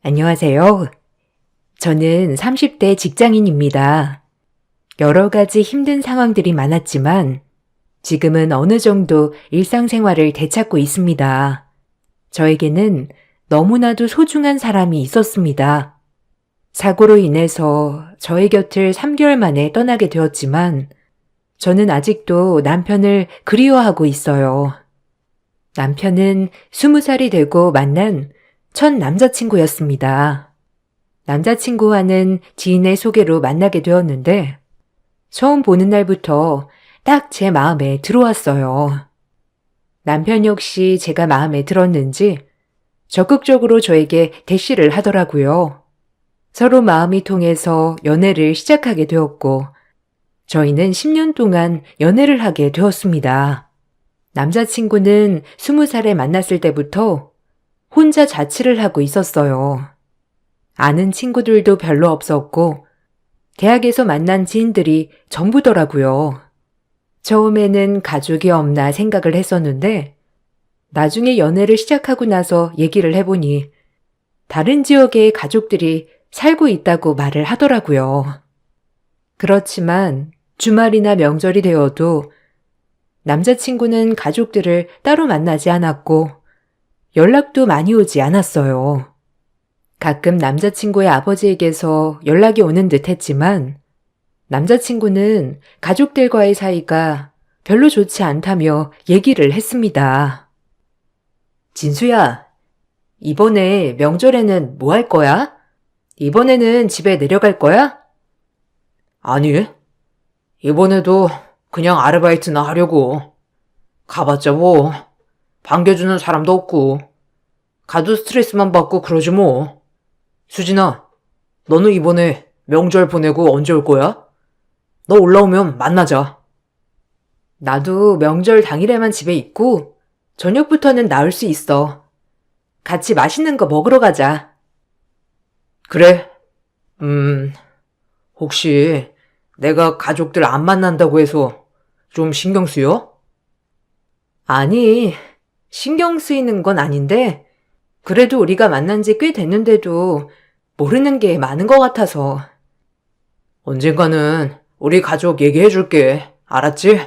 안녕하세요. 저는 30대 직장인입니다. 여러 가지 힘든 상황들이 많았지만 지금은 어느 정도 일상생활을 되찾고 있습니다. 저에게는 너무나도 소중한 사람이 있었습니다. 사고로 인해서 저의 곁을 3개월 만에 떠나게 되었지만 저는 아직도 남편을 그리워하고 있어요. 남편은 20살이 되고 만난 첫 남자친구였습니다. 남자친구와는 지인의 소개로 만나게 되었는데 처음 보는 날부터 딱 제 마음에 들어왔어요. 남편 역시 제가 마음에 들었는지 적극적으로 저에게 대시를 하더라고요. 서로 마음이 통해서 연애를 시작하게 되었고 저희는 10년 동안 연애를 하게 되었습니다. 남자친구는 20살에 만났을 때부터 혼자 자취를 하고 있었어요. 아는 친구들도 별로 없었고 대학에서 만난 지인들이 전부더라고요. 처음에는 가족이 없나 생각을 했었는데 나중에 연애를 시작하고 나서 얘기를 해보니 다른 지역에 가족들이 살고 있다고 말을 하더라고요. 그렇지만 주말이나 명절이 되어도 남자친구는 가족들을 따로 만나지 않았고 연락도 많이 오지 않았어요. 가끔 남자친구의 아버지에게서 연락이 오는 듯 했지만 남자친구는 가족들과의 사이가 별로 좋지 않다며 얘기를 했습니다. 진수야, 이번에 명절에는 뭐 할 거야? 이번에는 집에 내려갈 거야? 아니, 이번에도 그냥 아르바이트나 하려고. 가봤자 뭐, 반겨주는 사람도 없고, 가도 스트레스만 받고 그러지 뭐. 수진아, 너는 이번에 명절 보내고 언제 올 거야? 너 올라오면 만나자. 나도 명절 당일에만 집에 있고 저녁부터는 나올 수 있어. 같이 맛있는 거 먹으러 가자. 그래? 혹시 내가 가족들 안 만난다고 해서 좀 신경 쓰여? 아니, 신경 쓰이는 건 아닌데 그래도 우리가 만난 지 꽤 됐는데도 모르는 게 많은 것 같아서. 언젠가는 우리 가족 얘기해 줄게. 알았지?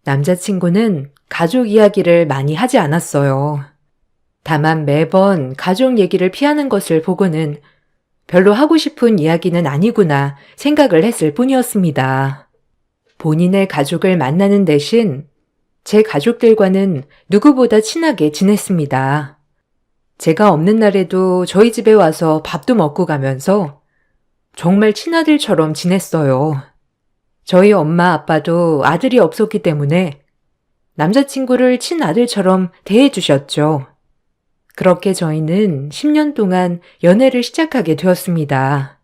남자친구는 가족 이야기를 많이 하지 않았어요. 다만 매번 가족 얘기를 피하는 것을 보고는 별로 하고 싶은 이야기는 아니구나 생각을 했을 뿐이었습니다. 본인의 가족을 만나는 대신 제 가족들과는 누구보다 친하게 지냈습니다. 제가 없는 날에도 저희 집에 와서 밥도 먹고 가면서 정말 친아들처럼 지냈어요. 저희 엄마 아빠도 아들이 없었기 때문에 남자친구를 친아들처럼 대해주셨죠. 그렇게 저희는 10년 동안 연애를 시작하게 되었습니다.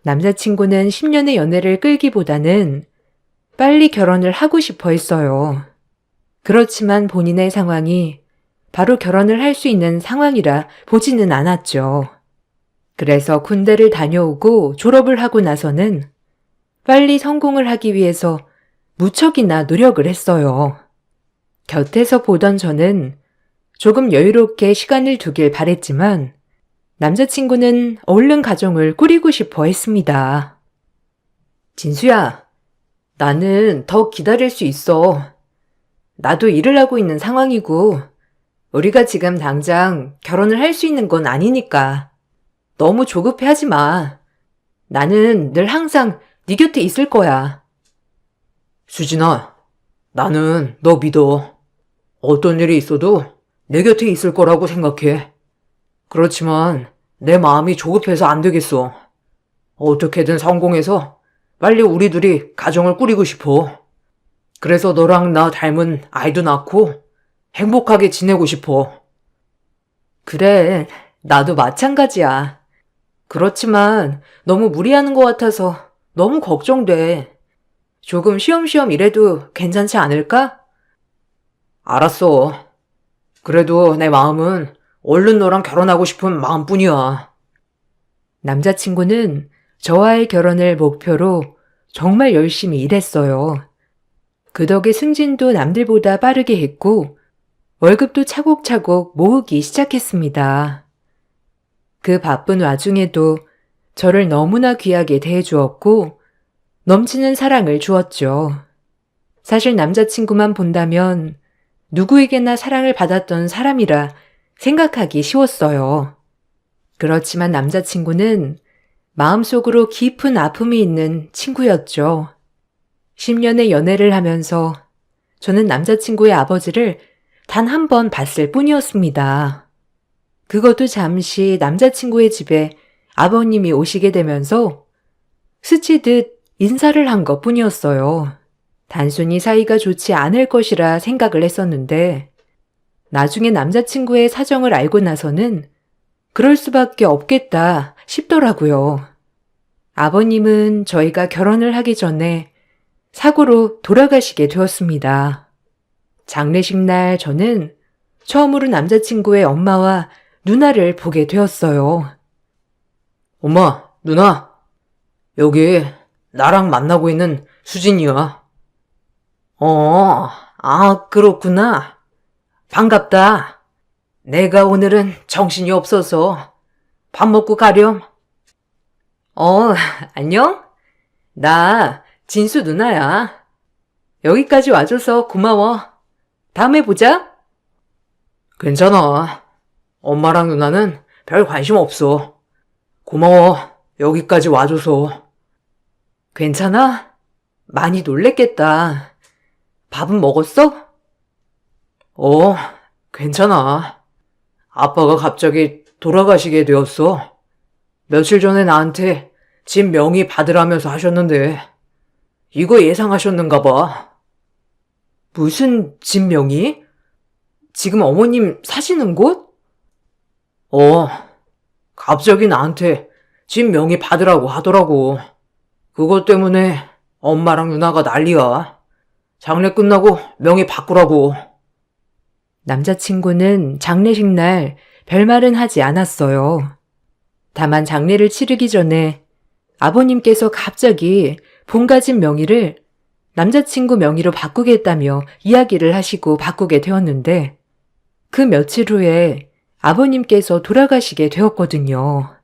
남자친구는 10년의 연애를 끌기보다는 빨리 결혼을 하고 싶어 했어요. 그렇지만 본인의 상황이 바로 결혼을 할 수 있는 상황이라 보지는 않았죠. 그래서 군대를 다녀오고 졸업을 하고 나서는 빨리 성공을 하기 위해서 무척이나 노력을 했어요. 곁에서 보던 저는 조금 여유롭게 시간을 두길 바랬지만 남자친구는 얼른 가정을 꾸리고 싶어 했습니다. 진수야, 나는 더 기다릴 수 있어. 나도 일을 하고 있는 상황이고 우리가 지금 당장 결혼을 할 수 있는 건 아니니까 너무 조급해하지 마. 나는 늘 항상 네 곁에 있을 거야. 수진아, 나는 너 믿어. 어떤 일이 있어도 내 곁에 있을 거라고 생각해. 그렇지만 내 마음이 조급해서 안 되겠어. 어떻게든 성공해서 빨리 우리 둘이 가정을 꾸리고 싶어. 그래서 너랑 나 닮은 아이도 낳고 행복하게 지내고 싶어. 그래, 나도 마찬가지야. 그렇지만 너무 무리하는 것 같아서 너무 걱정돼. 조금 쉬엄쉬엄 일해도 괜찮지 않을까? 알았어. 그래도 내 마음은 얼른 너랑 결혼하고 싶은 마음뿐이야. 남자친구는 저와의 결혼을 목표로 정말 열심히 일했어요. 그 덕에 승진도 남들보다 빠르게 했고 월급도 차곡차곡 모으기 시작했습니다. 그 바쁜 와중에도 저를 너무나 귀하게 대해주었고 넘치는 사랑을 주었죠. 사실 남자친구만 본다면 누구에게나 사랑을 받았던 사람이라 생각하기 쉬웠어요. 그렇지만 남자친구는 마음속으로 깊은 아픔이 있는 친구였죠. 10년의 연애를 하면서 저는 남자친구의 아버지를 단 한 번 봤을 뿐이었습니다. 그것도 잠시 남자친구의 집에 아버님이 오시게 되면서 스치듯 인사를 한 것 뿐이었어요. 단순히 사이가 좋지 않을 것이라 생각을 했었는데 나중에 남자친구의 사정을 알고 나서는 그럴 수밖에 없겠다 싶더라고요. 아버님은 저희가 결혼을 하기 전에 사고로 돌아가시게 되었습니다. 장례식 날 저는 처음으로 남자친구의 엄마와 누나를 보게 되었어요. 엄마, 누나, 여기 나랑 만나고 있는 수진이야. 그렇구나. 반갑다. 내가 오늘은 정신이 없어서 밥 먹고 가렴. 안녕? 나 진수 누나야. 여기까지 와줘서 고마워. 다음에 보자. 괜찮아. 엄마랑 누나는 별 관심 없어. 고마워. 여기까지 와줘서. 괜찮아? 많이 놀랬겠다. 밥은 먹었어? 괜찮아. 아빠가 갑자기 돌아가시게 되었어. 며칠 전에 나한테 집 명의 받으라면서 하셨는데 이거 예상하셨는가 봐. 무슨 집 명의? 지금 어머님 사시는 곳? 갑자기 나한테 집 명의 받으라고 하더라고. 그것 때문에 엄마랑 누나가 난리야. 장례 끝나고 명의 바꾸라고. 남자친구는 장례식 날 별말은 하지 않았어요. 다만 장례를 치르기 전에 아버님께서 갑자기 본가집 명의를 남자친구 명의로 바꾸겠다며 이야기를 하시고 바꾸게 되었는데 그 며칠 후에 아버님께서 돌아가시게 되었거든요.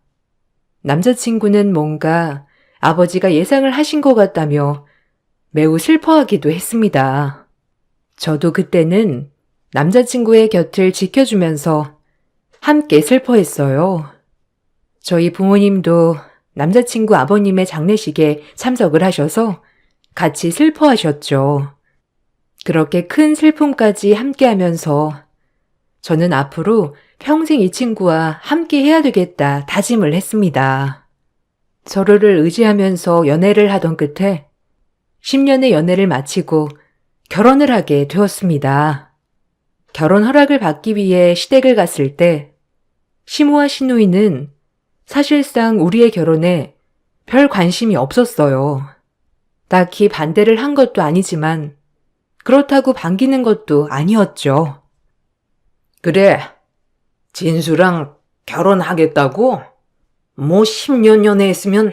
남자친구는 뭔가 아버지가 예상을 하신 것 같다며 매우 슬퍼하기도 했습니다. 저도 그때는 남자친구의 곁을 지켜주면서 함께 슬퍼했어요. 저희 부모님도 남자친구 아버님의 장례식에 참석을 하셔서 같이 슬퍼하셨죠. 그렇게 큰 슬픔까지 함께 하면서 저는 앞으로 평생 이 친구와 함께 해야 되겠다 다짐을 했습니다. 서로를 의지하면서 연애를 하던 끝에 10년의 연애를 마치고 결혼을 하게 되었습니다. 결혼 허락을 받기 위해 시댁을 갔을 때 시모와 시누이는 사실상 우리의 결혼에 별 관심이 없었어요. 딱히 반대를 한 것도 아니지만 그렇다고 반기는 것도 아니었죠. 그래, 진수랑 결혼하겠다고? 뭐 10년 연애했으면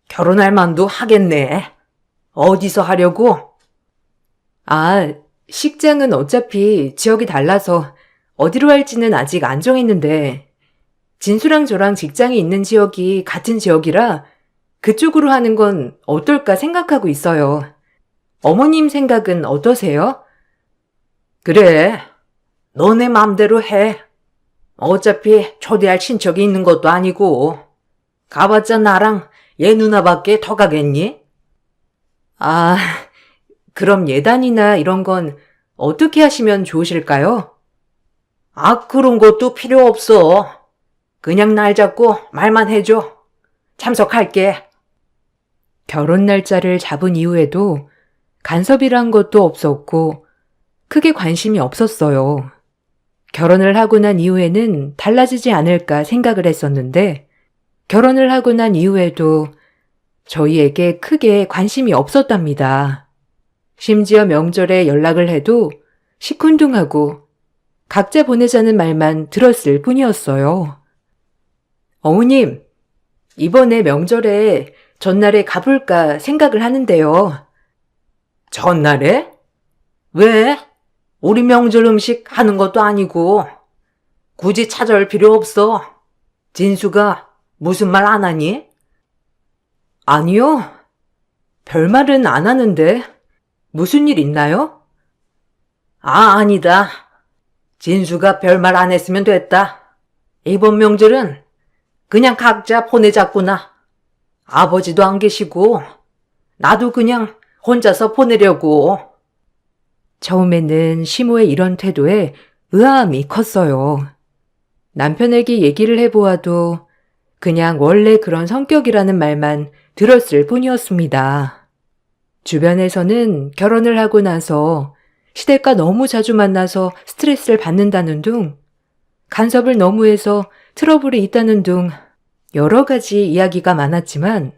결혼할 만도 하겠네. 어디서 하려고? 식장은 어차피 지역이 달라서 어디로 할지는 아직 안 정했는데 진수랑 저랑 직장이 있는 지역이 같은 지역이라 그쪽으로 하는 건 어떨까 생각하고 있어요. 어머님 생각은 어떠세요? 그래, 너네 맘대로 해. 어차피 초대할 친척이 있는 것도 아니고 가봤자 나랑 얘 누나밖에 더 가겠니? 그럼 예단이나 이런 건 어떻게 하시면 좋으실까요? 그런 것도 필요 없어. 그냥 날 잡고 말만 해줘. 참석할게. 결혼 날짜를 잡은 이후에도 간섭이란 것도 없었고 크게 관심이 없었어요. 결혼을 하고 난 이후에는 달라지지 않을까 생각을 했었는데 결혼을 하고 난 이후에도 저희에게 크게 관심이 없었답니다. 심지어 명절에 연락을 해도 시큰둥하고 각자 보내자는 말만 들었을 뿐이었어요. 어머님, 이번에 명절에 전날에 가볼까 생각을 하는데요. 전날에? 왜? 우리 명절 음식 하는 것도 아니고 굳이 찾아올 필요 없어. 진수가 무슨 말 안 하니? 아니요. 별말은 안 하는데 무슨 일 있나요? 아니다. 진수가 별말 안 했으면 됐다. 이번 명절은 그냥 각자 보내자꾸나. 아버지도 안 계시고 나도 그냥 혼자서 보내려고. 처음에는 시모의 이런 태도에 의아함이 컸어요. 남편에게 얘기를 해보아도 그냥 원래 그런 성격이라는 말만 들었을 뿐이었습니다. 주변에서는 결혼을 하고 나서 시댁과 너무 자주 만나서 스트레스를 받는다는 둥, 간섭을 너무 해서 트러블이 있다는 둥 여러 가지 이야기가 많았지만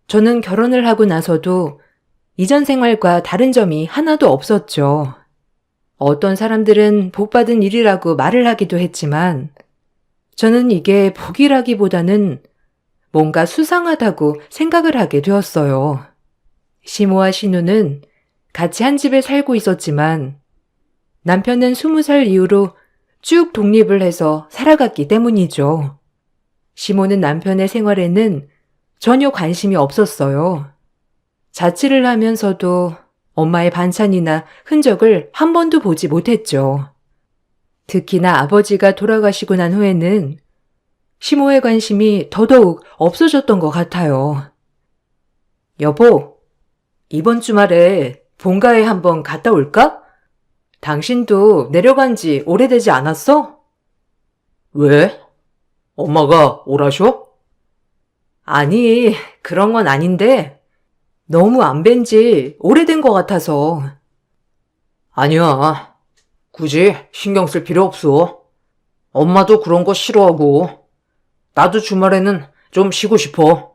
저는 결혼을 하고 나서도 이전 생활과 다른 점이 하나도 없었죠. 어떤 사람들은 복받은 일이라고 말을 하기도 했지만 저는 이게 복이라기보다는 뭔가 수상하다고 생각을 하게 되었어요. 시모와 신우는 같이 한 집에 살고 있었지만 남편은 20살 이후로 쭉 독립을 해서 살아갔기 때문이죠. 시모는 남편의 생활에는 전혀 관심이 없었어요. 자취를 하면서도 엄마의 반찬이나 흔적을 한 번도 보지 못했죠. 특히나 아버지가 돌아가시고 난 후에는 시모의 관심이 더더욱 없어졌던 것 같아요. 여보, 이번 주말에 본가에 한번 갔다 올까? 당신도 내려간 지 오래되지 않았어? 왜? 엄마가 오라셔? 아니, 그런 건 아닌데 너무 안 뵌 지 오래된 것 같아서. 아니야. 굳이 신경 쓸 필요 없어. 엄마도 그런 거 싫어하고 나도 주말에는 좀 쉬고 싶어.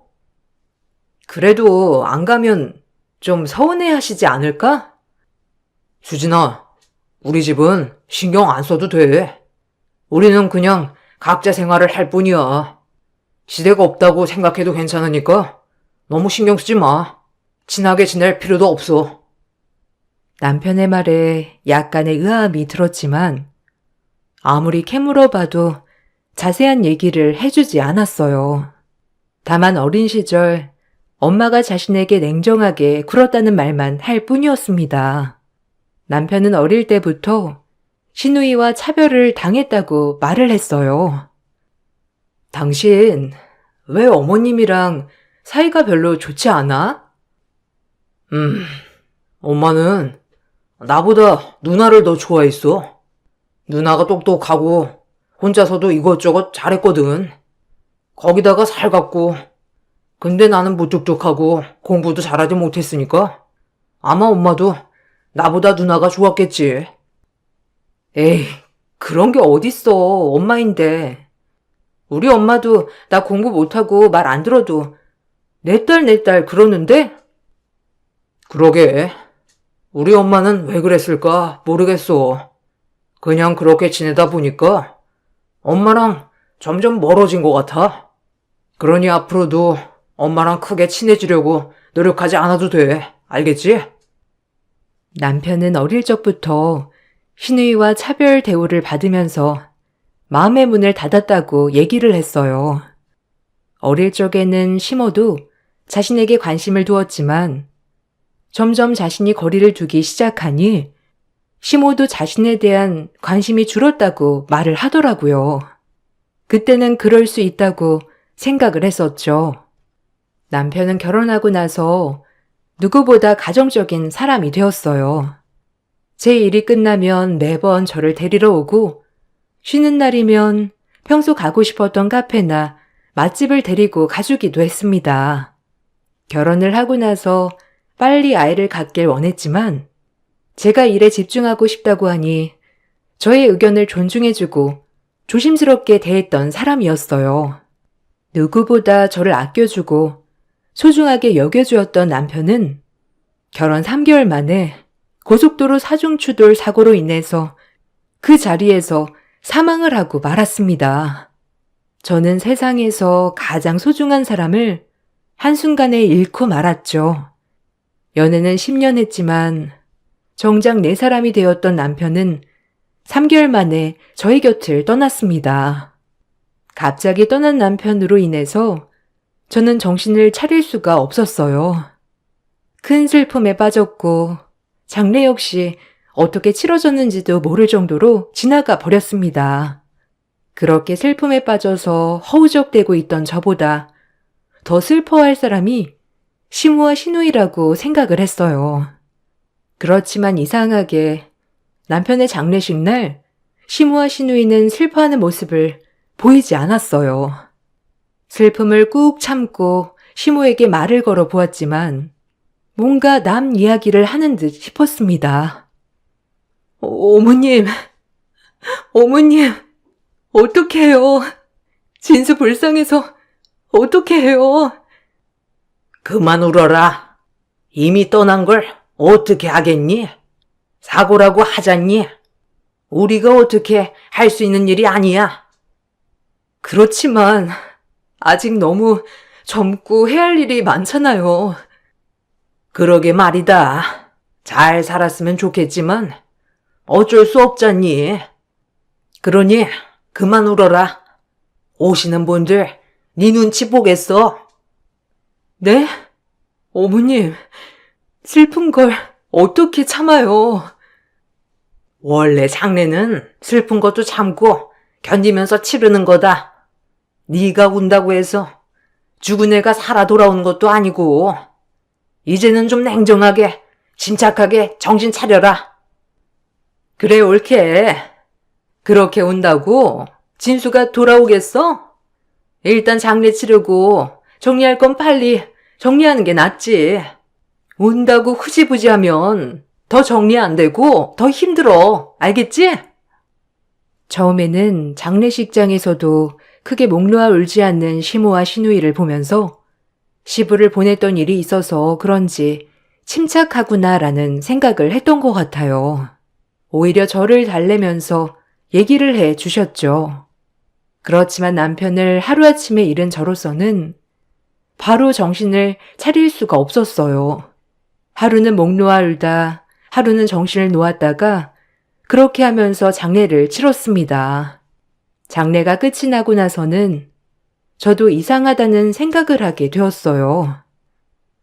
그래도 안 가면 좀 서운해 하시지 않을까? 수진아, 우리 집은 신경 안 써도 돼. 우리는 그냥 각자 생활을 할 뿐이야. 시대가 없다고 생각해도 괜찮으니까 너무 신경 쓰지 마. 친하게 지낼 필요도 없어. 남편의 말에 약간의 의아함이 들었지만 아무리 캐물어봐도 자세한 얘기를 해주지 않았어요. 다만 어린 시절 엄마가 자신에게 냉정하게 굴었다는 말만 할 뿐이었습니다. 남편은 어릴 때부터 시누이와 차별을 당했다고 말을 했어요. 당신 왜 어머님이랑 사이가 별로 좋지 않아? 엄마는 나보다 누나를 더 좋아했어. 누나가 똑똑하고 혼자서도 이것저것 잘했거든. 거기다가 살갑고 근데 나는 무뚝뚝하고 공부도 잘하지 못했으니까 아마 엄마도 나보다 누나가 좋았겠지. 에이, 그런 게 어딨어. 엄마인데. 우리 엄마도 나 공부 못하고 말 안 들어도 내 딸 그러는데? 그러게. 우리 엄마는 왜 그랬을까 모르겠어. 그냥 그렇게 지내다 보니까 엄마랑 점점 멀어진 것 같아. 그러니 앞으로도 엄마랑 크게 친해지려고 노력하지 않아도 돼. 알겠지? 남편은 어릴 적부터 신우이와 차별 대우를 받으면서 마음의 문을 닫았다고 얘기를 했어요. 어릴 적에는 시모도 자신에게 관심을 두었지만 점점 자신이 거리를 두기 시작하니 시모도 자신에 대한 관심이 줄었다고 말을 하더라고요. 그때는 그럴 수 있다고 생각을 했었죠. 남편은 결혼하고 나서 누구보다 가정적인 사람이 되었어요. 제 일이 끝나면 매번 저를 데리러 오고 쉬는 날이면 평소 가고 싶었던 카페나 맛집을 데리고 가주기도 했습니다. 결혼을 하고 나서 빨리 아이를 갖길 원했지만 제가 일에 집중하고 싶다고 하니 저의 의견을 존중해주고 조심스럽게 대했던 사람이었어요. 누구보다 저를 아껴주고 소중하게 여겨주었던 남편은 결혼 3개월 만에 고속도로 사중추돌 사고로 인해서 그 자리에서 사망을 하고 말았습니다. 저는 세상에서 가장 소중한 사람을 한순간에 잃고 말았죠. 연애는 10년 했지만 정작 내 사람이 되었던 남편은 3개월 만에 저희 곁을 떠났습니다. 갑자기 떠난 남편으로 인해서 저는 정신을 차릴 수가 없었어요. 큰 슬픔에 빠졌고 장례 역시 어떻게 치러졌는지도 모를 정도로 지나가 버렸습니다. 그렇게 슬픔에 빠져서 허우적대고 있던 저보다 더 슬퍼할 사람이 시무와 시누이라고 생각을 했어요. 그렇지만 이상하게 남편의 장례식 날 시무와 시누이는 슬퍼하는 모습을 보이지 않았어요. 슬픔을 꾹 참고 시무에게 말을 걸어 보았지만 뭔가 남 이야기를 하는 듯 싶었습니다. 어머님, 어떻게 해요? 진수 불쌍해서 어떻게 해요? 그만 울어라. 이미 떠난 걸 어떻게 하겠니? 사고라고 하잖니? 우리가 어떻게 할 수 있는 일이 아니야. 그렇지만 아직 너무 젊고 해야 할 일이 많잖아요. 그러게 말이다. 잘 살았으면 좋겠지만 어쩔 수 없잖니. 그러니 그만 울어라. 오시는 분들 네 눈치 보겠어. 네? 어머님, 슬픈 걸 어떻게 참아요? 원래 장례는 슬픈 것도 참고 견디면서 치르는 거다. 네가 운다고 해서 죽은 애가 살아 돌아오는 것도 아니고 이제는 좀 냉정하게 침착하게 정신 차려라. 그래, 옳게. 그렇게 운다고 진수가 돌아오겠어? 일단 장례 치르고 정리할 건 빨리 정리하는 게 낫지. 운다고 흐지부지하면 더 정리 안 되고 더 힘들어. 알겠지? 처음에는 장례식장에서도 크게 목 놓아 울지 않는 시모와 시누이를 보면서 시부를 보냈던 일이 있어서 그런지 침착하구나라는 생각을 했던 것 같아요. 오히려 저를 달래면서 얘기를 해 주셨죠. 그렇지만 남편을 하루아침에 잃은 저로서는 바로 정신을 차릴 수가 없었어요. 하루는 목 놓아 울다, 하루는 정신을 놓았다가 그렇게 하면서 장례를 치렀습니다. 장례가 끝이 나고 나서는 저도 이상하다는 생각을 하게 되었어요.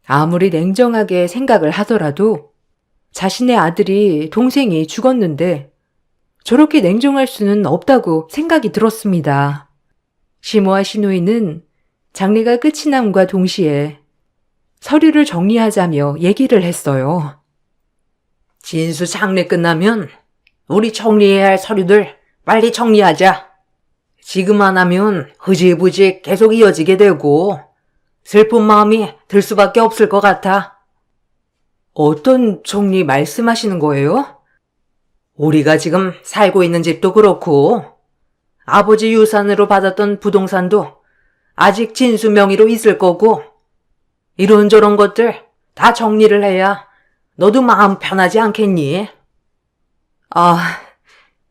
아무리 냉정하게 생각을 하더라도 자신의 아들이 동생이 죽었는데 저렇게 냉정할 수는 없다고 생각이 들었습니다. 시모와 시누이는 장례가 끝이 남과 동시에 서류를 정리하자며 얘기를 했어요. 진수 장례 끝나면 우리 정리해야 할 서류들 빨리 정리하자. 지금 안 하면 흐지부지 계속 이어지게 되고 슬픈 마음이 들 수밖에 없을 것 같아. 어떤 정리 말씀하시는 거예요? 우리가 지금 살고 있는 집도 그렇고 아버지 유산으로 받았던 부동산도 아직 진수 명의로 있을 거고 이런저런 것들 다 정리를 해야 너도 마음 편하지 않겠니? 아,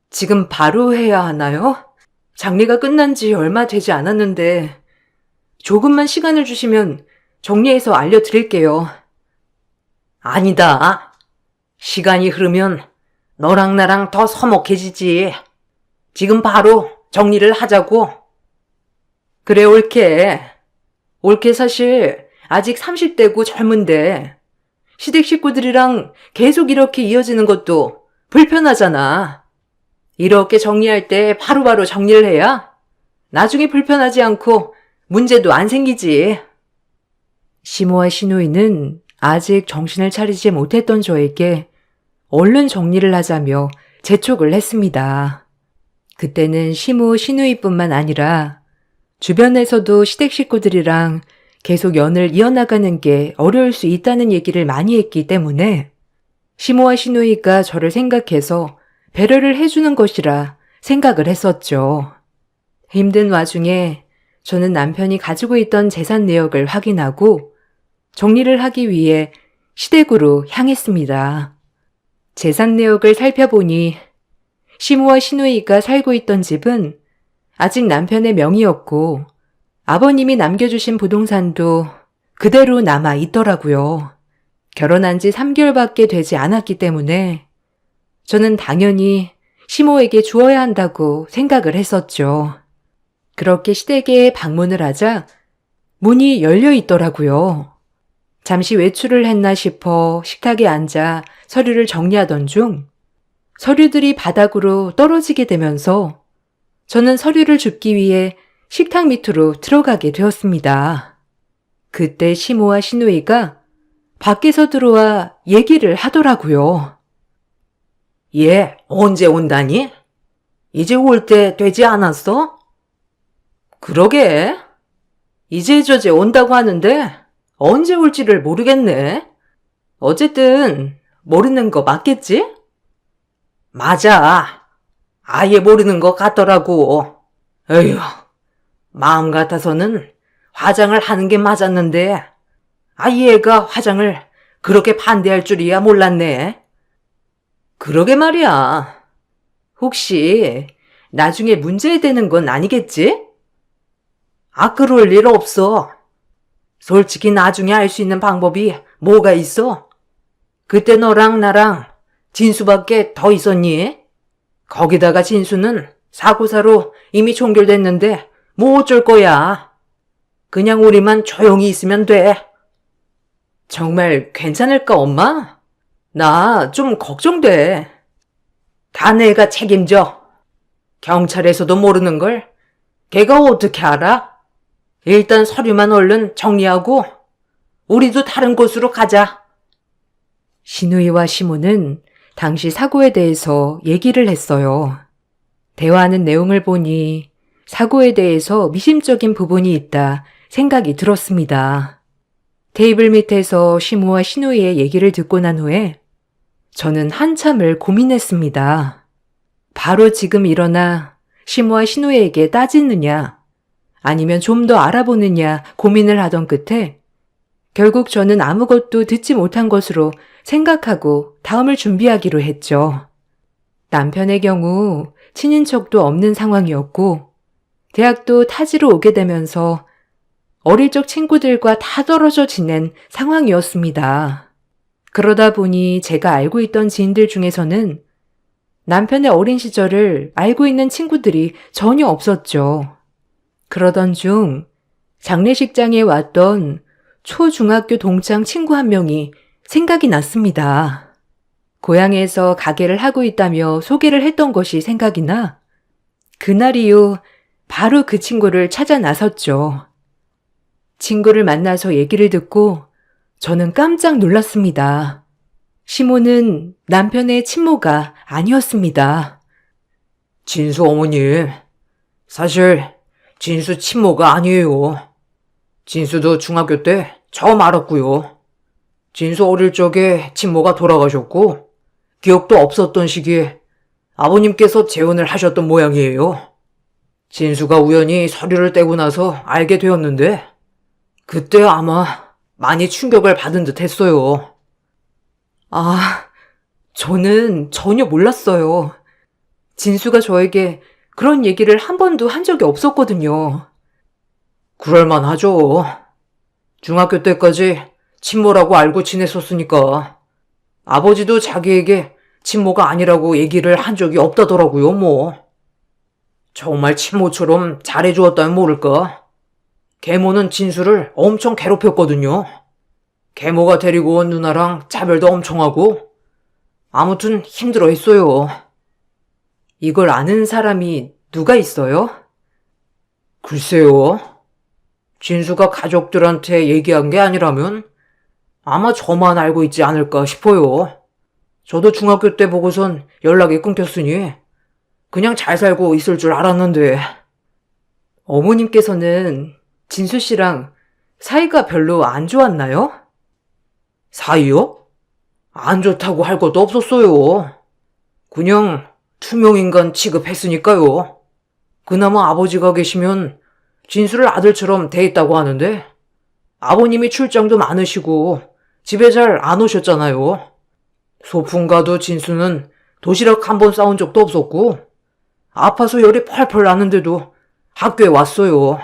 지금 바로 해야 하나요? 장례가 끝난 지 얼마 되지 않았는데 조금만 시간을 주시면 정리해서 알려드릴게요. 아니다. 시간이 흐르면 너랑 나랑 더 서먹해지지. 지금 바로 정리를 하자고. 그래, 옳게. 옳게 사실 아직 30대고 젊은데 시댁 식구들이랑 계속 이렇게 이어지는 것도 불편하잖아. 이렇게 정리할 때 바로바로 정리를 해야 나중에 불편하지 않고 문제도 안 생기지. 시모와 시누이는 아직 정신을 차리지 못했던 저에게 얼른 정리를 하자며 재촉을 했습니다. 그때는 시모, 시누이뿐만 아니라 주변에서도 시댁 식구들이랑 계속 연을 이어나가는 게 어려울 수 있다는 얘기를 많이 했기 때문에 시모와 시누이가 저를 생각해서 배려를 해주는 것이라 생각을 했었죠. 힘든 와중에 저는 남편이 가지고 있던 재산 내역을 확인하고 정리를 하기 위해 시댁으로 향했습니다. 재산 내역을 살펴보니 시모와 시누이가 살고 있던 집은 아직 남편의 명의였고 아버님이 남겨주신 부동산도 그대로 남아 있더라고요. 결혼한 지 3개월밖에 되지 않았기 때문에 저는 당연히 시모에게 주어야 한다고 생각을 했었죠. 그렇게 시댁에 방문을 하자 문이 열려 있더라고요. 잠시 외출을 했나 싶어 식탁에 앉아 서류를 정리하던 중 서류들이 바닥으로 떨어지게 되면서 저는 서류를 줍기 위해 식탁 밑으로 들어가게 되었습니다. 그때 시모와 시누이가 밖에서 들어와 얘기를 하더라고요. 얘 언제 온다니? 이제 올 때 되지 않았어? 그러게. 이제 저제 온다고 하는데 언제 올지를 모르겠네. 어쨌든 모르는 거 맞겠지? 맞아. 아예 모르는 것 같더라고. 에휴, 마음 같아서는 화장을 하는 게 맞았는데 얘가 화장을 그렇게 반대할 줄이야 몰랐네. 그러게 말이야. 혹시 나중에 문제되는 건 아니겠지? 그럴 일 없어. 솔직히 나중에 알 수 있는 방법이 뭐가 있어? 그때 너랑 나랑 진수밖에 더 있었니? 거기다가 진수는 사고사로 이미 종결됐는데 뭐 어쩔 거야. 그냥 우리만 조용히 있으면 돼. 정말 괜찮을까, 엄마? 나 좀 걱정돼. 다 내가 책임져. 경찰에서도 모르는 걸 걔가 어떻게 알아? 일단 서류만 얼른 정리하고 우리도 다른 곳으로 가자. 시누이와 시모는 당시 사고에 대해서 얘기를 했어요. 대화하는 내용을 보니 사고에 대해서 미심적인 부분이 있다 생각이 들었습니다. 테이블 밑에서 시모와 시누이의 얘기를 듣고 난 후에 저는 한참을 고민했습니다. 바로 지금 일어나 시모와 시누이에게 따지느냐 아니면 좀 더 알아보느냐 고민을 하던 끝에 결국 저는 아무것도 듣지 못한 것으로 생각하고 다음을 준비하기로 했죠. 남편의 경우 친인척도 없는 상황이었고 대학도 타지로 오게 되면서 어릴 적 친구들과 다 떨어져 지낸 상황이었습니다. 그러다 보니 제가 알고 있던 지인들 중에서는 남편의 어린 시절을 알고 있는 친구들이 전혀 없었죠. 그러던 중 장례식장에 왔던 초중학교 동창 친구 한 명이 생각이 났습니다. 고향에서 가게를 하고 있다며 소개를 했던 것이 생각이 나 그날 이후 바로 그 친구를 찾아 나섰죠. 친구를 만나서 얘기를 듣고 저는 깜짝 놀랐습니다. 시모는 남편의 친모가 아니었습니다. 진수 어머님, 사실 진수 친모가 아니에요. 진수도 중학교 때 처음 알았고요. 진수 어릴 적에 친모가 돌아가셨고 기억도 없었던 시기에 아버님께서 재혼을 하셨던 모양이에요. 진수가 우연히 서류를 떼고 나서 알게 되었는데 그때 아마 많이 충격을 받은 듯 했어요. 저는 전혀 몰랐어요. 진수가 저에게 그런 얘기를 한 번도 한 적이 없었거든요. 그럴만 하죠. 중학교 때까지 친모라고 알고 지냈었으니까 아버지도 자기에게 친모가 아니라고 얘기를 한 적이 없다더라고요, 뭐. 정말 친모처럼 잘해주었다면 모를까. 계모는 진수를 엄청 괴롭혔거든요. 계모가 데리고 온 누나랑 차별도 엄청 하고 아무튼 힘들어했어요. 이걸 아는 사람이 누가 있어요? 글쎄요. 진수가 가족들한테 얘기한 게 아니라면 아마 저만 알고 있지 않을까 싶어요. 저도 중학교 때 보고선 연락이 끊겼으니 그냥 잘 살고 있을 줄 알았는데. 어머님께서는 진수 씨랑 사이가 별로 안 좋았나요? 사이요? 안 좋다고 할 것도 없었어요. 그냥 투명인간 취급했으니까요. 그나마 아버지가 계시면 진수를 아들처럼 대했다고 하는데 아버님이 출장도 많으시고 집에 잘 안 오셨잖아요. 소풍 가도 진수는 도시락 한 번 싸운 적도 없었고 아파서 열이 펄펄 나는데도 학교에 왔어요.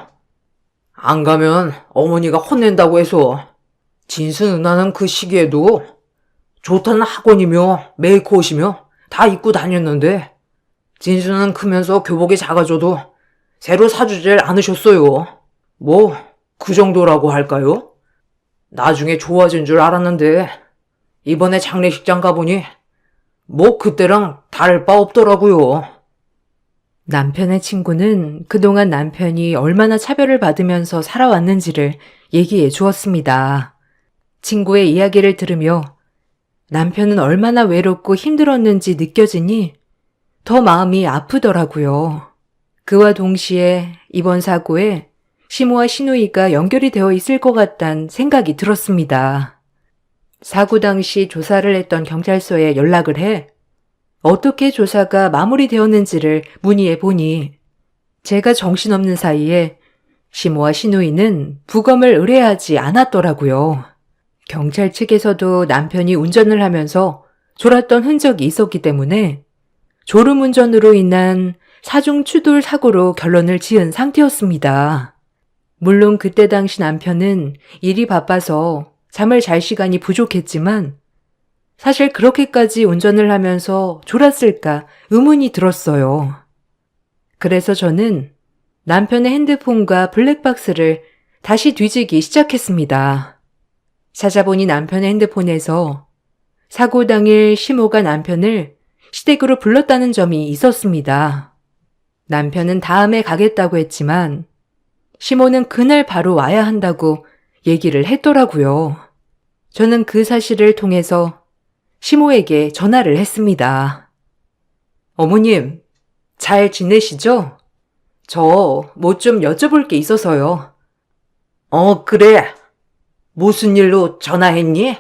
안 가면 어머니가 혼낸다고 해서 진수 누나는 그 시기에도 좋다는 학원이며 메이크옷이며 다 입고 다녔는데 진수는 크면서 교복이 작아져도 새로 사주질 않으셨어요. 뭐, 그 정도라고 할까요? 나중에 좋아진 줄 알았는데, 이번에 장례식장 가보니, 뭐 그때랑 다를 바 없더라고요. 남편의 친구는 그동안 남편이 얼마나 차별을 받으면서 살아왔는지를 얘기해 주었습니다. 친구의 이야기를 들으며 남편은 얼마나 외롭고 힘들었는지 느껴지니 더 마음이 아프더라고요. 그와 동시에 이번 사고에 시모와 시누이가 연결이 되어 있을 것 같다는 생각이 들었습니다. 사고 당시 조사를 했던 경찰서에 연락을 해 어떻게 조사가 마무리되었는지를 문의해 보니 제가 정신없는 사이에 시모와 시누이는 부검을 의뢰하지 않았더라고요. 경찰 측에서도 남편이 운전을 하면서 졸았던 흔적이 있었기 때문에 졸음운전으로 인한 사중 추돌 사고로 결론을 지은 상태였습니다. 물론 그때 당시 남편은 일이 바빠서 잠을 잘 시간이 부족했지만 사실 그렇게까지 운전을 하면서 졸았을까 의문이 들었어요. 그래서 저는 남편의 핸드폰과 블랙박스를 다시 뒤지기 시작했습니다. 찾아보니 남편의 핸드폰에서 사고 당일 시모가 남편을 시댁으로 불렀다는 점이 있었습니다. 남편은 다음에 가겠다고 했지만 시모는 그날 바로 와야 한다고 얘기를 했더라고요. 저는 그 사실을 통해서 시모에게 전화를 했습니다. 어머님, 잘 지내시죠? 저 뭐 좀 여쭤볼 게 있어서요. 그래. 무슨 일로 전화했니?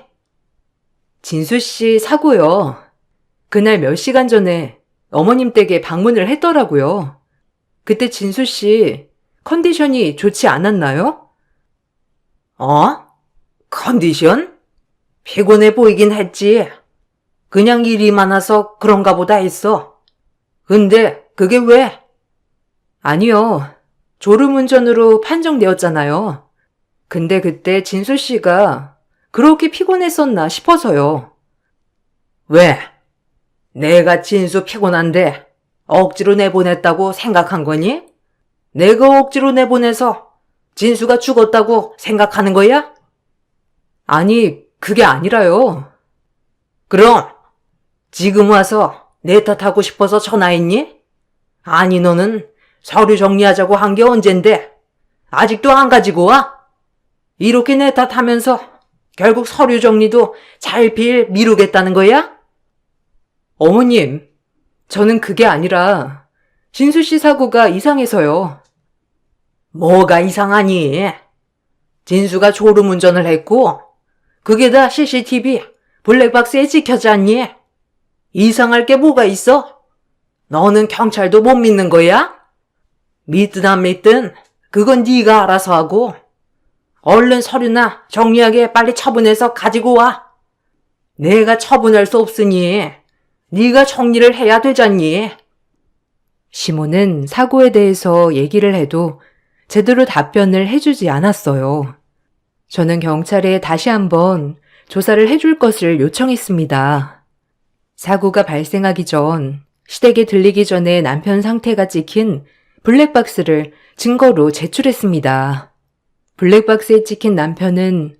진수 씨 사고요. 그날 몇 시간 전에 어머님 댁에 방문을 했더라고요. 그때 진수 씨 컨디션이 좋지 않았나요? 컨디션? 피곤해 보이긴 했지. 그냥 일이 많아서 그런가 보다 했어. 근데 그게 왜? 아니요. 졸음운전으로 판정되었잖아요. 근데 그때 진수 씨가 그렇게 피곤했었나 싶어서요. 왜? 내가 진수 피곤한데 억지로 내보냈다고 생각한 거니? 내가 억지로 내보내서 진수가 죽었다고 생각하는 거야? 아니, 그게 아니라요. 그럼 지금 와서 내 탓하고 싶어서 전화했니? 아니 너는 서류 정리하자고 한 게 언젠데 아직도 안 가지고 와? 이렇게 내 탓하면서 결국 서류 정리도 잘필 미루겠다는 거야? 어머님, 저는 그게 아니라 진수 씨 사고가 이상해서요. 뭐가 이상하니? 진수가 졸음운전을 했고 그게 다 CCTV 블랙박스에 찍혀지 않니? 이상할 게 뭐가 있어? 너는 경찰도 못 믿는 거야? 믿든 안 믿든 그건 네가 알아서 하고 얼른 서류나 정리하게 빨리 처분해서 가지고 와. 내가 처분할 수 없으니 네가 정리를 해야 되잖니. 시모는 사고에 대해서 얘기를 해도 제대로 답변을 해주지 않았어요. 저는 경찰에 다시 한번 조사를 해줄 것을 요청했습니다. 사고가 발생하기 전 시댁에 들리기 전에 남편 상태가 찍힌 블랙박스를 증거로 제출했습니다. 블랙박스에 찍힌 남편은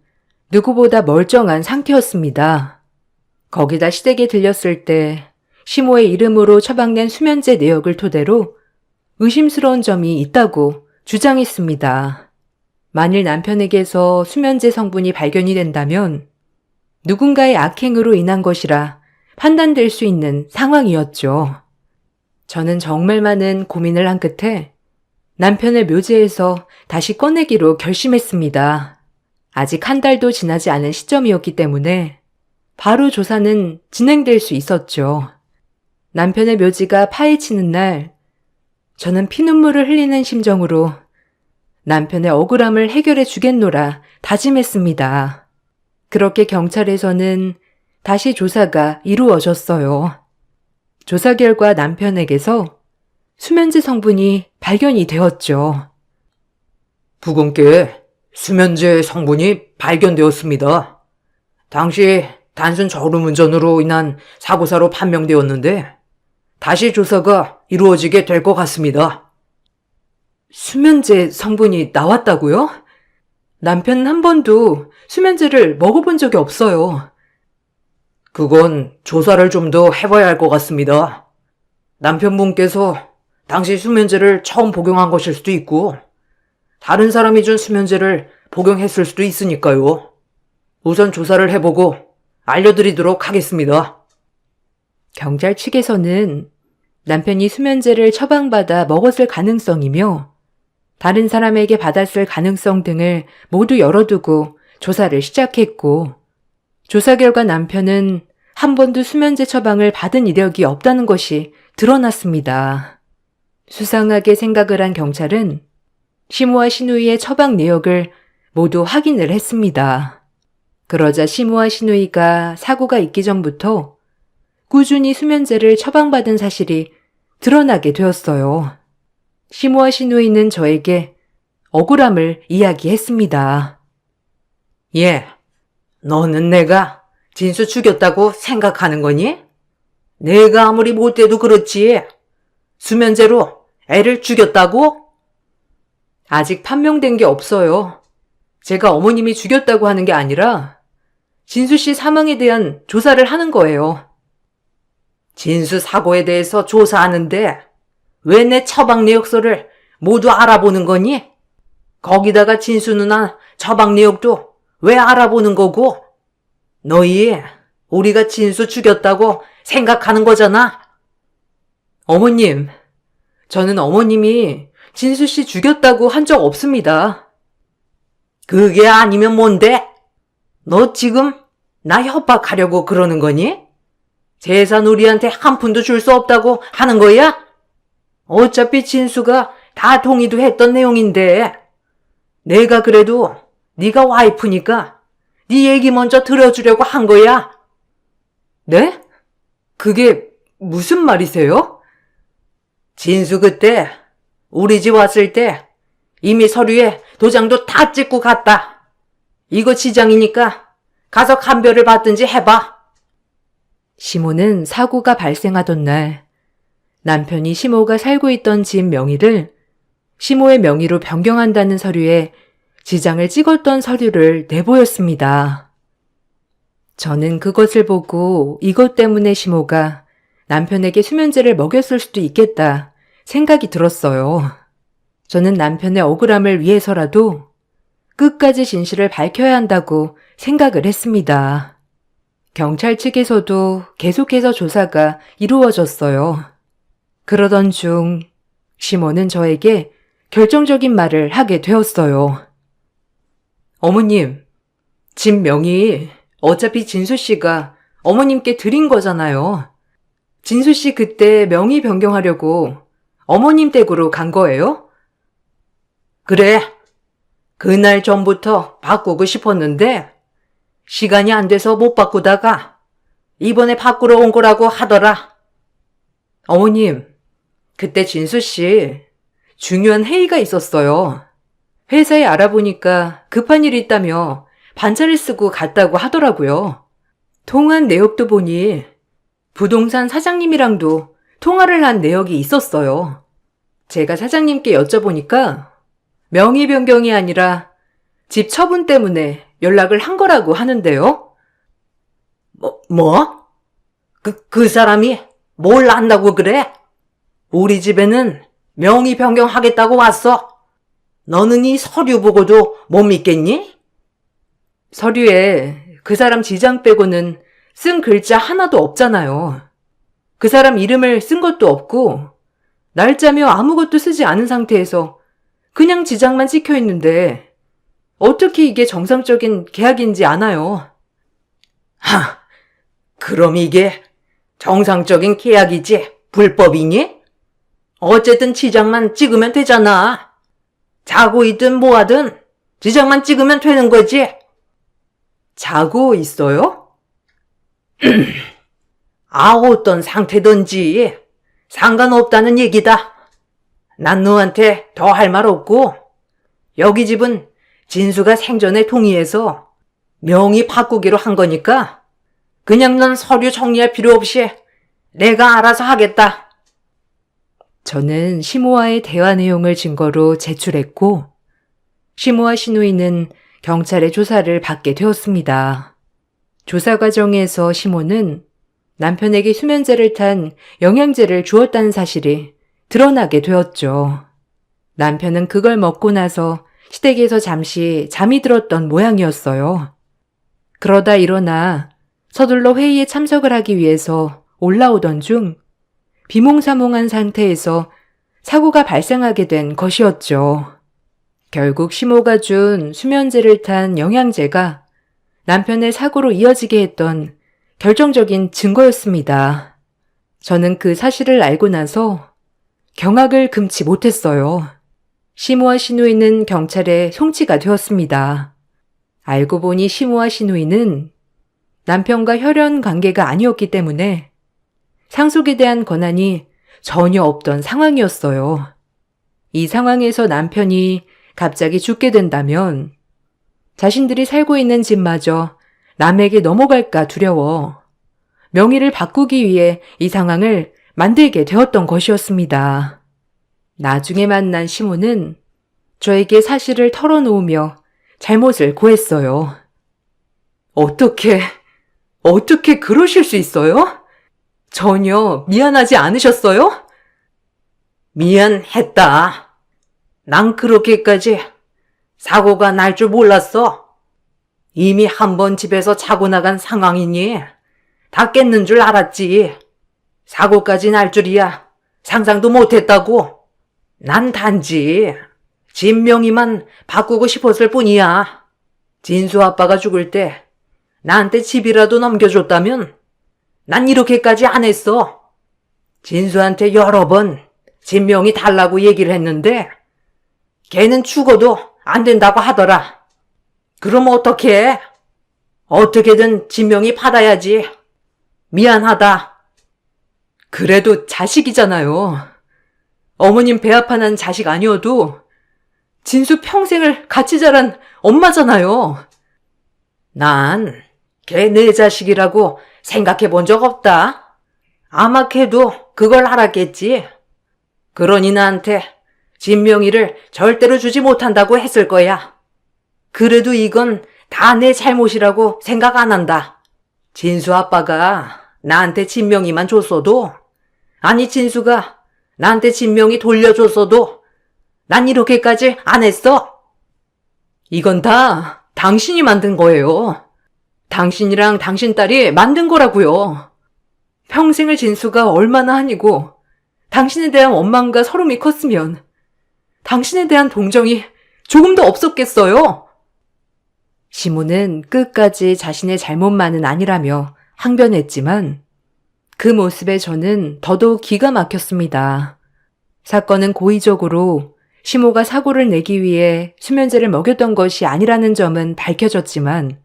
누구보다 멀쩡한 상태였습니다. 거기다 시댁에 들렸을 때 시모의 이름으로 처방된 수면제 내역을 토대로 의심스러운 점이 있다고 주장했습니다. 만일 남편에게서 수면제 성분이 발견이 된다면 누군가의 악행으로 인한 것이라 판단될 수 있는 상황이었죠. 저는 정말 많은 고민을 한 끝에 남편을 묘지에서 다시 꺼내기로 결심했습니다. 아직 한 달도 지나지 않은 시점이었기 때문에 바로 조사는 진행될 수 있었죠. 남편의 묘지가 파헤치는 날, 저는 피눈물을 흘리는 심정으로 남편의 억울함을 해결해 주겠노라 다짐했습니다. 그렇게 경찰에서는 다시 조사가 이루어졌어요. 조사 결과 남편에게서 수면제 성분이 발견이 되었죠. 부검께 수면제 성분이 발견되었습니다. 당시 단순 졸음운전으로 인한 사고사로 판명되었는데 다시 조사가 이루어지게 될 것 같습니다. 수면제 성분이 나왔다고요? 남편은 한 번도 수면제를 먹어본 적이 없어요. 그건 조사를 좀 더 해봐야 할 것 같습니다. 남편분께서 당시 수면제를 처음 복용한 것일 수도 있고, 다른 사람이 준 수면제를 복용했을 수도 있으니까요. 우선 조사를 해보고 알려드리도록 하겠습니다. 경찰 측에서는 남편이 수면제를 처방받아 먹었을 가능성이며 다른 사람에게 받았을 가능성 등을 모두 열어두고 조사를 시작했고, 조사 결과 남편은 한 번도 수면제 처방을 받은 이력이 없다는 것이 드러났습니다. 수상하게 생각을 한 경찰은 시모와 시누이의 처방 내역을 모두 확인을 했습니다. 그러자 시모와 시누이가 사고가 있기 전부터 꾸준히 수면제를 처방받은 사실이 드러나게 되었어요. 시모와 시누이는 저에게 억울함을 이야기했습니다. 예, 너는 내가 진수 죽였다고 생각하는 거니? 내가 아무리 못돼도 그렇지. 수면제로 애를 죽였다고? 아직 판명된 게 없어요. 제가 어머님이 죽였다고 하는 게 아니라 진수 씨 사망에 대한 조사를 하는 거예요. 진수 사고에 대해서 조사하는데 왜 내 처방 내역서를 모두 알아보는 거니? 거기다가 진수 누나 처방 내역도 왜 알아보는 거고? 너희 우리가 진수 죽였다고 생각하는 거잖아. 어머님, 저는 어머님이 진수 씨 죽였다고 한 적 없습니다. 그게 아니면 뭔데? 너 지금 나 협박하려고 그러는 거니? 재산 우리한테 한 푼도 줄 수 없다고 하는 거야? 어차피 진수가 다 동의도 했던 내용인데 내가 그래도 네가 와이프니까 네 얘기 먼저 들어주려고 한 거야. 네? 그게 무슨 말이세요? 진수 그때 우리 집 왔을 때 이미 서류에 도장도 다 찍고 갔다. 이거 지장이니까 가서 감별을 받든지 해봐. 시모는 사고가 발생하던 날 남편이 시모가 살고 있던 집 명의를 시모의 명의로 변경한다는 서류에 지장을 찍었던 서류를 내보였습니다. 저는 그것을 보고 이것 때문에 시모가 남편에게 수면제를 먹였을 수도 있겠다 생각이 들었어요. 저는 남편의 억울함을 위해서라도 끝까지 진실을 밝혀야 한다고 생각을 했습니다. 경찰 측에서도 계속해서 조사가 이루어졌어요. 그러던 중 시모는 저에게 결정적인 말을 하게 되었어요. 어머님, 집 명의 어차피 진수 씨가 어머님께 드린 거잖아요. 진수 씨 그때 명의 변경하려고 어머님 댁으로 간 거예요? 그래. 그날 전부터 바꾸고 싶었는데 시간이 안 돼서 못 바꾸다가 이번에 바꾸러 온 거라고 하더라. 어머님, 그때 진수 씨 중요한 회의가 있었어요. 회사에 알아보니까 급한 일이 있다며 반차를 쓰고 갔다고 하더라고요. 통화한 내역도 보니 부동산 사장님이랑도 통화를 한 내역이 있었어요. 제가 사장님께 여쭤보니까 명의 변경이 아니라 집 처분 때문에 연락을 한 거라고 하는데요. 뭐? 그 사람이 뭘 안다고 그래? 우리 집에는 명의 변경하겠다고 왔어. 너는 이 서류 보고도 못 믿겠니? 서류에 그 사람 지장 빼고는 쓴 글자 하나도 없잖아요. 그 사람 이름을 쓴 것도 없고 날짜며 아무것도 쓰지 않은 상태에서 그냥 지장만 찍혀 있는데 어떻게 이게 정상적인 계약인지 아나요? 그럼 이게 정상적인 계약이지 불법이니? 어쨌든 지장만 찍으면 되잖아. 자고 있든 뭐하든 지장만 찍으면 되는 거지. 자고 있어요? 어떤 상태든지 상관없다는 얘기다. 난 너한테 더 할 말 없고 여기 집은 진수가 생전에 동의해서 명의 바꾸기로 한 거니까 그냥 넌 서류 정리할 필요 없이 내가 알아서 하겠다. 저는 시모와의 대화 내용을 증거로 제출했고, 시모와 시누이는 경찰의 조사를 받게 되었습니다. 조사 과정에서 시모는 남편에게 수면제를 탄 영양제를 주었다는 사실이 드러나게 되었죠. 남편은 그걸 먹고 나서 시댁에서 잠시 잠이 들었던 모양이었어요. 그러다 일어나 서둘러 회의에 참석을 하기 위해서 올라오던 중 비몽사몽한 상태에서 사고가 발생하게 된 것이었죠. 결국 시모가 준 수면제를 탄 영양제가 남편의 사고로 이어지게 했던 결정적인 증거였습니다. 저는 그 사실을 알고 나서 경악을 금치 못했어요. 시모와 시누이는 경찰에 송치가 되었습니다. 알고 보니 시모와 시누이는 남편과 혈연 관계가 아니었기 때문에 상속에 대한 권한이 전혀 없던 상황이었어요. 이 상황에서 남편이 갑자기 죽게 된다면 자신들이 살고 있는 집마저 남에게 넘어갈까 두려워 명의를 바꾸기 위해 이 상황을 만들게 되었던 것이었습니다. 나중에 만난 시모는 저에게 사실을 털어놓으며 잘못을 고했어요. 어떻게 그러실 수 있어요? 전혀 미안하지 않으셨어요? 미안했다. 난 그렇게까지 사고가 날 줄 몰랐어. 이미 한 번 집에서 자고 나간 상황이니 다 깼는 줄 알았지. 사고까지 날 줄이야 상상도 못했다고. 난 단지 집 명의만 바꾸고 싶었을 뿐이야. 진수 아빠가 죽을 때 나한테 집이라도 넘겨줬다면 난 이렇게까지 안 했어. 진수한테 여러 번 집 명의 달라고 얘기를 했는데 걔는 죽어도 안 된다고 하더라. 그럼 어떡해? 어떻게든 집 명의 받아야지. 미안하다. 그래도 자식이잖아요. 어머님 배 아파 난 자식 아니어도 진수 평생을 같이 자란 엄마잖아요. 난 걔 내 자식이라고 생각해 본 적 없다. 아마 걔도 그걸 알았겠지. 그러니 나한테 집 명의를 절대로 주지 못한다고 했을 거야. 그래도 이건 다 내 잘못이라고 생각 안 한다. 진수 아빠가 나한테 집 명의만 줬어도, 아니 진수가 나한테 집 명의 돌려줬어도 난 이렇게까지 안 했어. 이건 다 당신이 만든 거예요. 당신이랑 당신 딸이 만든 거라고요. 평생을 진수가 얼마나 한이고 당신에 대한 원망과 서름이 컸으면 당신에 대한 동정이 조금도 없었겠어요? 시모는 끝까지 자신의 잘못만은 아니라며 항변했지만 그 모습에 저는 더더욱 기가 막혔습니다. 사건은 고의적으로 시모가 사고를 내기 위해 수면제를 먹였던 것이 아니라는 점은 밝혀졌지만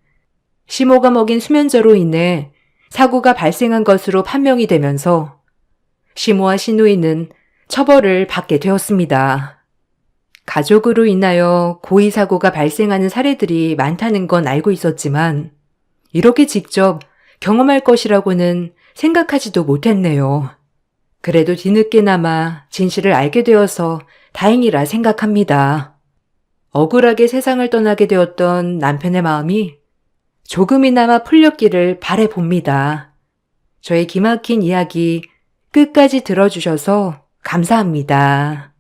시모가 먹인 수면제로 인해 사고가 발생한 것으로 판명이 되면서 시모와 시누이는 처벌을 받게 되었습니다. 가족으로 인하여 고의 사고가 발생하는 사례들이 많다는 건 알고 있었지만 이렇게 직접 경험할 것이라고는 생각하지도 못했네요. 그래도 뒤늦게나마 진실을 알게 되어서 다행이라 생각합니다. 억울하게 세상을 떠나게 되었던 남편의 마음이 조금이나마 풀렸기를 바라봅니다. 저의 기막힌 이야기 끝까지 들어주셔서 감사합니다.